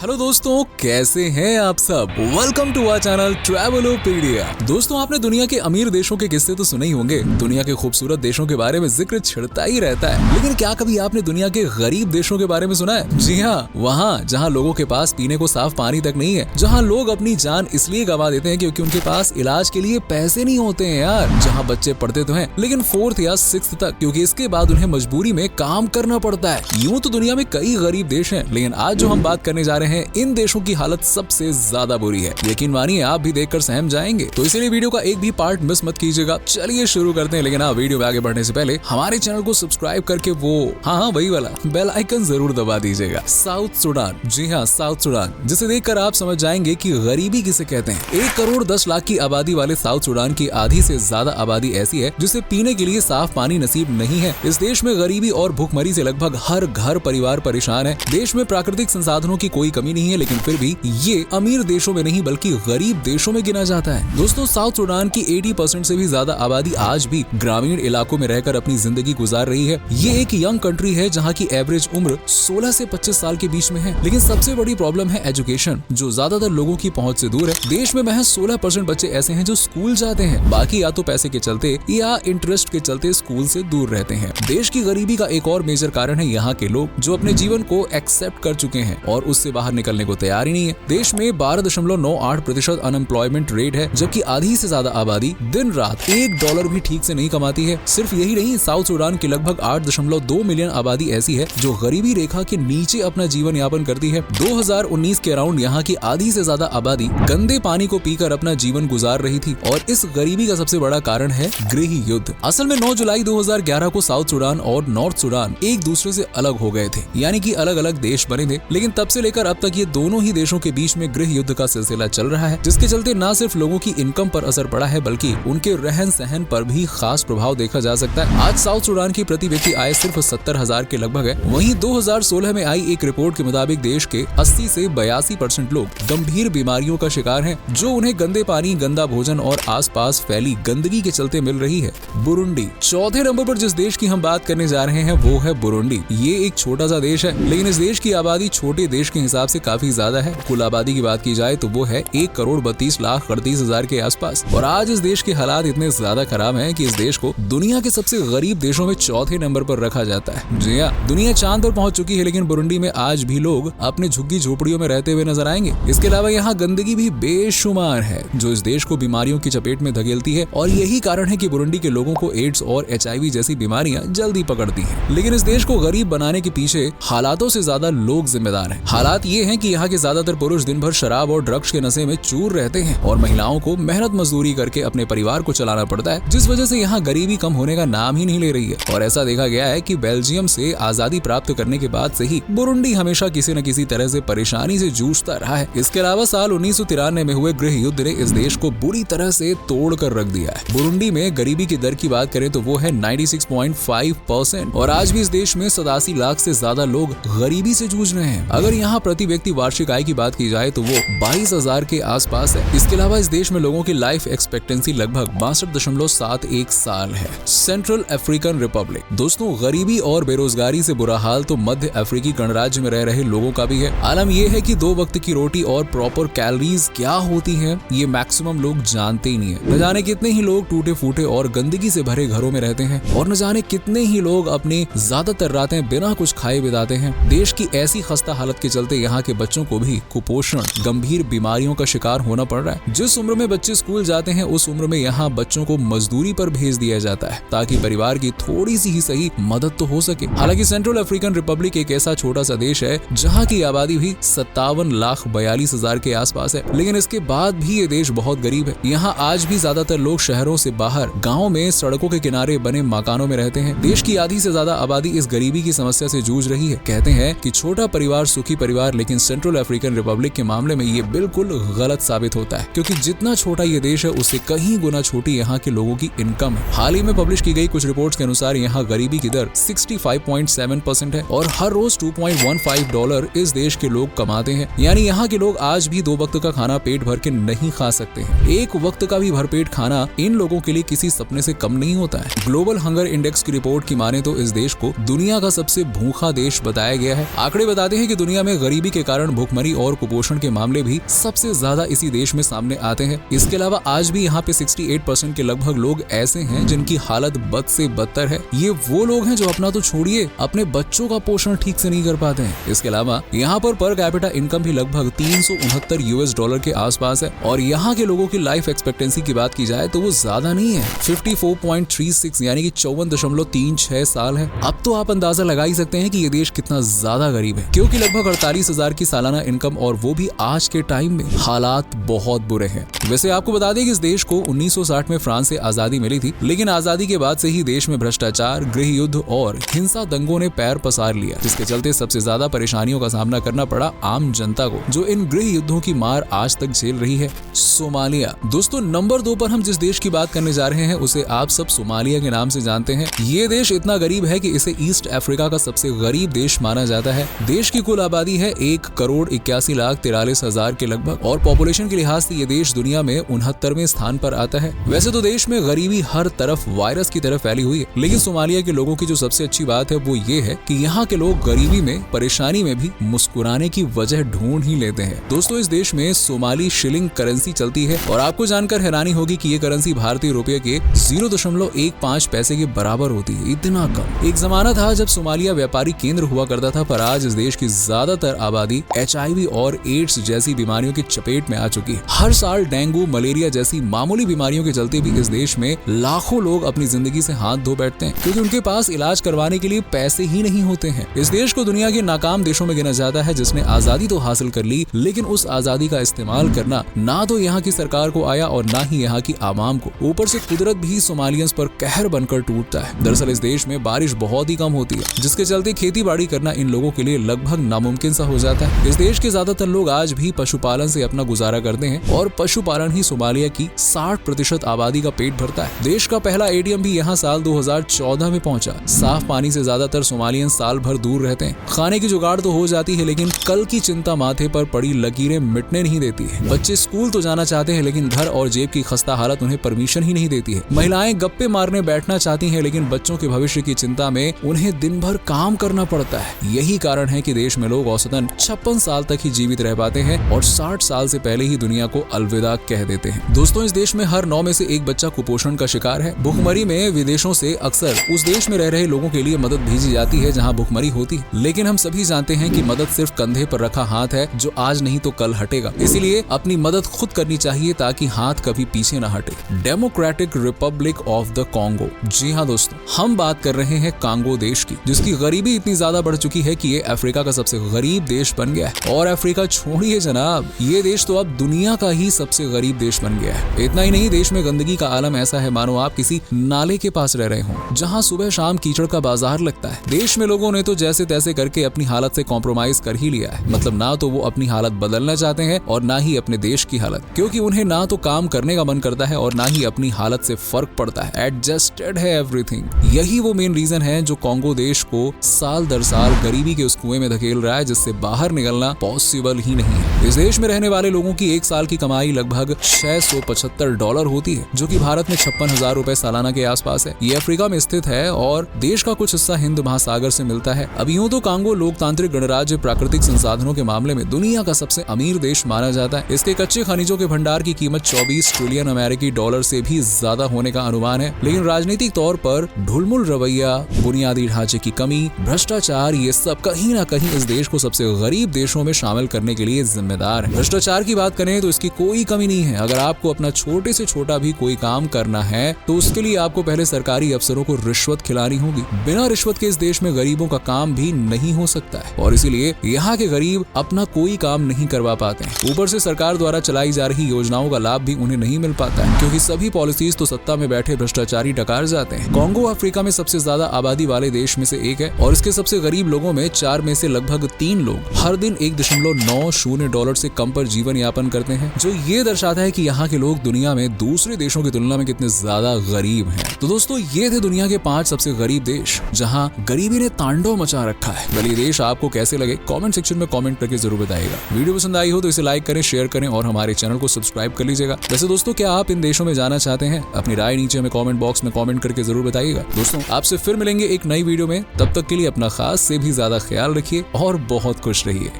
Hello दोस्तों, कैसे हैं आप सब। Welcome to our channel Travelopedia. दोस्तों, आपने दुनिया के अमीर देशों के किस्से तो सुने ही होंगे। दुनिया के खूबसूरत देशों के बारे में जिक्र छिड़ता ही रहता है, लेकिन क्या कभी आपने दुनिया के गरीब देशों के बारे में सुना है? जी हाँ, वहाँ जहाँ लोगों के पास पीने को साफ पानी तक नहीं है, जहाँ लोग अपनी जान इसलिए गंवा देते हैं क्योंकि उनके पास इलाज के लिए पैसे नहीं होते हैं यार। जहाँ बच्चे पढ़ते तो हैं लेकिन 4th या 6th तक, क्योंकि इसके बाद उन्हें मजबूरी में काम करना पड़ता है। यूँ तो दुनिया में कई गरीब देश हैं, लेकिन आज जो हम बात करने जा रहे हैं इन देशों की हालत सबसे ज्यादा बुरी है। यकीन मानिए, आप भी देखकर सहम जाएंगे। तो इसीलिए वीडियो का एक भी पार्ट मिस मत कीजिएगा। चलिए शुरू करते हैं, लेकिन वीडियो में आगे बढ़ने से पहले हमारे चैनल को सब्सक्राइब करके वो वही वाला बेल आइकन जरूर दबा दीजिएगा। साउथ सुडान, जी हाँ, साउथ सुडान, जिसे देखकर आप समझ जाएंगे कि गरीबी किसे कहते हैं। 1 करोड़ 10 लाख की आबादी वाले साउथ सुडान की आधी से ज्यादा आबादी ऐसी है जिसे पीने के लिए साफ पानी नसीब नहीं है। इस देश में गरीबी और भूखमरी से लगभग हर घर परिवार परेशान है। देश में प्राकृतिक संसाधनों की कोई कमी नहीं है, लेकिन फिर भी ये अमीर देशों में नहीं बल्कि गरीब देशों में गिना जाता है। दोस्तों, साउथ सुडान की 80% से भी ज्यादा आबादी आज भी ग्रामीण इलाकों में रहकर अपनी जिंदगी गुजार रही है। ये एक यंग कंट्री है जहाँ की एवरेज उम्र 16 से 25 साल के बीच में है, लेकिन सबसे बड़ी प्रॉब्लम है एजुकेशन, जो ज्यादातर लोगों की पहुंच से दूर है। देश में महज 16% बच्चे ऐसे हैं जो स्कूल जाते हैं, बाकी या तो पैसे के चलते या इंटरेस्ट के चलते स्कूल से दूर रहते हैं। देश की गरीबी का एक और मेजर कारण है यहाँ के लोग, जो अपने जीवन को एक्सेप्ट कर चुके हैं और उससे बाहर निकलने को तैयार ही नहीं है। देश में 12.98% अनएम्प्लॉयमेंट रेट है, जबकि आधी से ज्यादा आबादी दिन रात $1 भी ठीक से नहीं कमाती है। सिर्फ यही नहीं, साउथ सुडान की लगभग 8.2 मिलियन आबादी ऐसी है जो गरीबी रेखा के नीचे अपना जीवन यापन करती है। 2019 के अराउंड यहाँ की आधी से ज्यादा आबादी गंदे पानी को पीकर अपना जीवन गुजार रही थी, और इस गरीबी का सबसे बड़ा कारण है गृह युद्ध। असल में 9 जुलाई 2011 को साउथ सुडान और नॉर्थ सुडान एक दूसरे से अलग हो गए थे, यानी कि अलग अलग देश बने थे। लेकिन तब से लेकर अब तक ये दोनों ही देशों के बीच में गृह युद्ध का सिलसिला चल रहा है, जिसके चलते न सिर्फ लोगों की इनकम पर असर पड़ा है बल्कि उनके रहन सहन पर भी खास प्रभाव देखा जा सकता है। आज साउथ सुडान की प्रति व्यक्ति आय सिर्फ 70,000 के लगभग है। वहीं 2016 में आई एक रिपोर्ट के मुताबिक देश के 80 से 82% लोग गंभीर बीमारियों का शिकार हैं, जो उन्हें गंदे पानी, गंदा भोजन और आसपास फैली गंदगी के चलते मिल रही है। बुरुंडी, चौथे नंबर पर जिस देश की हम बात करने जा रहे हैं वो है बुरुंडी। ये एक छोटा सा देश है, लेकिन इस देश की आबादी छोटे देश के हिसाब से काफी ज्यादा है। कुल आबादी की बात की जाए तो वो है 1,32,38,000 के आसपास। और आज इस देश के हालात इतने ज्यादा खराब हैं कि इस देश को दुनिया के सबसे गरीब देशों में चौथे नंबर पर रखा जाता है। जी हाँ, दुनिया चांद पर पहुंच चुकी है, लेकिन बुरुंडी में आज भी लोग अपने झुग्गी झोपड़ियों में रहते हुए नजर आएंगे। इसके अलावा यहाँ गंदगी भी बेशुमार है, जो इस देश को बीमारियों की चपेट में धकेलती है, और यही कारण है कि बुरुंडी के लोगों को एड्स और HIV जैसी बीमारियां जल्दी पकड़ती हैं। लेकिन इस देश को गरीब बनाने के पीछे हालातों से ज्यादा लोग जिम्मेदार हैं। हालात ये हैं कि यहाँ के ज्यादातर पुरुष दिन भर शराब और ड्रग्स के नशे में चूर रहते हैं, और महिलाओं को मेहनत मजदूरी करके अपने परिवार को चलाना पड़ता है, जिस वजह से यहाँ गरीबी कम होने का नाम ही नहीं ले रही है। और ऐसा देखा गया है कि बेल्जियम से आजादी प्राप्त करने के बाद से ही बुरुंडी हमेशा किसी न किसी तरह से परेशानी से जूझता रहा है। इसके अलावा साल 1993 में हुए गृह युद्ध ने इस देश को बुरी तरह से तोड़ कर रख दिया है। बुरुंडी में गरीबी की दर की बात करें तो वो है 96.5%, और आज भी इस देश में 87 लाख से ज्यादा लोग गरीबी से जूझ रहे हैं। अगर यहाँ प्रति व्यक्ति वार्षिक आय की बात की जाए तो वो 22,000 के आसपास है। इसके अलावा इस देश में लोगों की लाइफ एक्सपेक्टेंसी लगभग 62.71 साल है। सेंट्रल अफ्रीकन रिपब्लिक, दोस्तों, गरीबी और बेरोजगारी से बुरा हाल तो मध्य अफ्रीकी गणराज्य में रह रहे लोगों का भी है। आलम यह है कि 2 वक्त की रोटी और प्रॉपर कैलोरीज क्या होती हैं, ये मैक्सिमम लोग जानते ही नहीं है। न जाने कितने ही लोग टूटे फूटे और गंदगी से भरे घरों में रहते हैं, और न जाने कितने ही लोग अपनी ज्यादातर रातें बिना कुछ खाए बिताते हैं। देश की ऐसी खस्ता हालत के चलते यहाँ के बच्चों को भी कुपोषण, गंभीर बीमारियों का शिकार होना पड़ रहा है। जिस उम्र में बच्चे स्कूल जाते हैं उस उम्र में यहाँ बच्चों को मजदूरी पर भेज दिया जाता है, ताकि परिवार की थोड़ी सी ही सही मदद तो हो सके। हालांकि सेंट्रल अफ्रीकन रिपब्लिक एक ऐसा छोटा सा देश है जहाँ की आबादी भी 57,42,000 के आसपास है, लेकिन इसके बाद भी ये देश बहुत गरीब है। यहाँ आज भी ज्यादातर लोग शहरों से बाहर गाँव में सड़कों के किनारे बने मकानों में रहते हैं। देश की आधी से ज्यादा आबादी इस गरीबी की समस्या से जूझ रही है। कहते हैं कि छोटा परिवार सुखी परिवार, लेकिन सेंट्रल अफ्रीकन रिपब्लिक के मामले में ये बिल्कुल गलत साबित होता है, क्योंकि जितना छोटा ये देश है उससे कहीं गुना छोटी यहाँ के लोगों की इनकम है। हाल ही में पब्लिश की गई कुछ रिपोर्ट्स के अनुसार यहाँ गरीबी की दर 65.7% है, और हर रोज $2.15 इस देश के लोग कमाते हैं। यानी यहाँ के लोग आज भी 2 वक्त का खाना पेट भर के नहीं खा सकते हैं। 1 वक्त का भी भरपेट खाना इन लोगों के लिए किसी सपने से कम नहीं होता है। ग्लोबल हंगर इंडेक्स की रिपोर्ट की माने तो इस देश को दुनिया का सबसे भूखा देश बताया गया है। आंकड़े बताते हैं कि दुनिया में गरीबी के कारण भूखमरी और कुपोषण के मामले भी सबसे ज्यादा इसी देश में सामने आते हैं। इसके अलावा आज भी यहाँ पे 68% के लगभग लोग ऐसे हैं जिनकी हालत बद से बदतर है। ये वो लोग हैं जो अपना तो छोड़िए अपने बच्चों का पोषण ठीक से नहीं कर पाते हैं। इसके अलावा यहाँ पर कैपिटा इनकम भी लगभग $369 के आसपास है और यहाँ के लोगों की लाइफ एक्सपेक्टेंसी की बात की जाए तो वो ज्यादा नहीं है, 54.36 यानी कि 54.36 साल है। अब तो आप अंदाजा लगा ही सकते हैं कि ये देश कितना ज्यादा गरीब है, क्योंकि लगभग 48,000 की सालाना इनकम और वो भी आज के टाइम में। हालात बहुत बुरे हैं। वैसे आपको बता दें कि इस देश को 1960 में फ्रांस से आजादी मिली थी, लेकिन आजादी के बाद से ही देश में भ्रष्टाचार, गृह युद्ध और हिंसा दंगों ने पैर पसार लिया, जिसके चलते सबसे ज्यादा परेशानियों का सामना करना पड़ा आम जनता को, जो इन गृह युद्धों की मार आज तक झेल रही है। सोमालिया। दोस्तों नंबर 2 पर हम जिस देश की बात करने जा रहे हैं उसे आप सब सोमालिया के नाम से जानते हैं। ये देश इतना गरीब है कि इसे ईस्ट अफ्रीका का सबसे गरीब देश माना जाता है। देश की कुल आबादी है 1,81,43,000 के लगभग और पॉपुलेशन के लिहाज से ये देश दुनिया में 69वें स्थान पर आता है। वैसे तो देश में गरीबी हर तरफ वायरस की तरफ फैली हुई है, लेकिन सोमालिया के लोगों की जो सबसे अच्छी बात है वो ये है कि यहाँ के लोग गरीबी में, परेशानी में भी मुस्कुराने की वजह ढूंढ ही लेते हैं। दोस्तों इस देश में सोमाली शिलिंग करेंसी चलती है और आपको जानकर हैरानी होगी कि ये करेंसी भारतीय रुपये के 0.15 पैसे के बराबर होती है। इतना कम। एक जमाना था जब सोमालिया व्यापारी केंद्र हुआ करता था, पर आज इस देश की ज्यादातर आबादी HIV और एड्स जैसी बीमारियों की चपेट में आ चुकी है। हर साल डेंगू, मलेरिया जैसी मामूली बीमारियों के चलते भी इस देश में लाखों लोग अपनी जिंदगी से हाथ धो बैठते हैं, क्योंकि उनके पास इलाज करवाने के लिए पैसे ही नहीं होते हैं। इस देश को दुनिया के नाकाम देशों में गिना जाता है, जिसने आजादी तो हासिल कर ली, लेकिन उस आजादी का इस्तेमाल करना ना तो यहाँ की सरकार को आया और ना ही यहाँ की आवाम को। ऊपर से कुदरत भी सोमालियंस पर कहर बनकर टूटता है। दरअसल इस देश में बारिश बहुत ही कम होती है, जिसके चलते खेती बाड़ी करना इन लोगों के लिए लगभग नामुमकिन सा हो जाता है। इस देश के ज्यादातर लोग आज भी पशुपालन से अपना गुजारा करते हैं और पशुपालन ही सोमालिया की 60% आबादी का पेट भरता है। देश का पहला ATM भी यहाँ साल 2014 में पहुंचा। साफ पानी से ज्यादातर सोमालियन साल भर दूर रहते हैं। खाने की जुगाड़ तो हो जाती है, लेकिन कल की चिंता माथे पर पड़ी लकीरें मिटने नहीं देती है। बच्चे स्कूल तो जाना चाहते हैं, लेकिन घर और जेब की खस्ता हालत उन्हें परमिशन ही नहीं देती है। महिलाएं गप्पे मारने बैठना चाहती हैं, लेकिन बच्चों के भविष्य की चिंता में उन्हें दिन भर काम करना पड़ता है। यही कारण है कि देश में लोग औसतन 56 साल तक ही जीवित रह पाते हैं और 60 साल से पहले ही दुनिया को अलविदा कह देते हैं। दोस्तों इस देश में हर 9 में से एक बच्चा कुपोषण का शिकार है। भूखमरी में विदेशों से अक्सर उस देश में रह रहे लोगों के लिए मदद भेजी जाती है जहां भूखमरी होती है, लेकिन हम सभी जानते हैं कि मदद सिर्फ कंधे पर रखा हाथ है जो आज नहीं तो कल हटेगा। इसीलिए अपनी मदद खुद करनी चाहिए ताकि हाथ कभी पीछे न हटे। Democratic Republic of the Congo. जी हाँ दोस्तों, हम बात कर रहे हैं कांगो देश की, जिसकी गरीबी इतनी ज्यादा बढ़ चुकी है कि ये अफ्रीका का सबसे गरीब देश बन गया है। और अफ्रीका छोड़िए जनाब, ये देश तो अब दुनिया का ही सबसे गरीब देश बन गया है। इतना ही नहीं, देश में गंदगी का आलम ऐसा है मानो आप किसी नाले के पास रह रहे हों, जहां सुबह शाम कीचड़ का बाजार लगता है। देश में लोगों ने तो जैसे तैसे करके अपनी हालत से कॉम्प्रोमाइज कर ही लिया है। मतलब ना तो वो अपनी हालत बदलना चाहते हैं और ना ही अपने देश की हालत, क्योंकि उन्हें ना तो काम करने का मन करता है और ना ही अपनी हालत से फर्क पड़ता है। एडजस्टेड है एवरीथिंग। यही वो मेन रीजन है जो कांगो देश को साल दर साल गरीबी के उस कुएं में धकेल रहा है, जिससे बाहर निकलना पॉसिबल ही नहीं है। इस देश में रहने वाले लोगों की एक साल की कमाई लगभग $675 होती है, जो कि भारत में 56,000 रुपए सालाना के आसपास है। ये अफ्रीका में स्थित है और देश का कुछ हिस्सा हिंद महासागर से मिलता है। अब यूं तो कांगो लोकतांत्रिक गणराज्य प्राकृतिक संसाधनों के मामले में दुनिया का सबसे अमीर देश माना जाता है। इसके कच्चे खनिजों के भंडार की कीमत 24 ट्रिलियन अमेरिकी डॉलर से भी ज्यादा होने का अनुमान है, लेकिन राजनीतिक तौर पर ढुलमुल रवैया, बुनियादी ढांचे की कमी, भ्रष्टाचार, ये सब कहीं ना कहीं इस देश को सबसे गरीब देशों में शामिल करने के लिए जिम्मेदार है। भ्रष्टाचार की बात करें तो इसकी कोई कमी नहीं है। अगर आपको अपना छोटे से छोटा भी कोई काम करना है तो उसके लिए आपको पहले सरकारी अफसरों को रिश्वत खिलानी होगी। बिना रिश्वत के इस देश में गरीबों का काम भी नहीं हो सकता है और इसीलिए यहाँ के गरीब अपना कोई काम नहीं करवा पाते हैं। ऊपर से सरकार द्वारा चलाई जा रही योजनाओं का लाभ भी उन्हें नहीं मिल पाता है, क्योंकि सभी पॉलिसीज तो सत्ता में बैठे भ्रष्टाचारी डकार जाते हैं। कांगो अफ्रीका में सबसे ज्यादा आबादी वाले देश में से एक है और इसके सबसे गरीब लोगों में 4 में से लगभग 3 लोग हर दिन $1.90 से कम पर जीवन यापन करते हैं, जो ये दर्शाता है कि यहाँ के लोग दुनिया में दूसरे देशों की तुलना में कितने ज्यादा गरीब हैं। तो दोस्तों ये थे दुनिया के 5 सबसे गरीब देश जहाँ गरीबी ने तांडव मचा रखा है। भले देश आपको कैसे लगे कमेंट सेक्शन में कमेंट करके जरूर बताइएगा। वीडियो पसंद आई हो तो इसे लाइक करें, शेयर करें और हमारे चैनल को सब्सक्राइब कर लीजिएगा। वैसे दोस्तों क्या आप इन देशों में जाना चाहते हैं? अपनी राय नीचे हमें कमेंट बॉक्स में कमेंट करके जरूर बताइएगा। दोस्तों आपसे फिर मिलेंगे एक नई वीडियो में, तब तक के लिए अपना खास से भी ज्यादा ख्याल रखिए और बहुत खुश रहिए।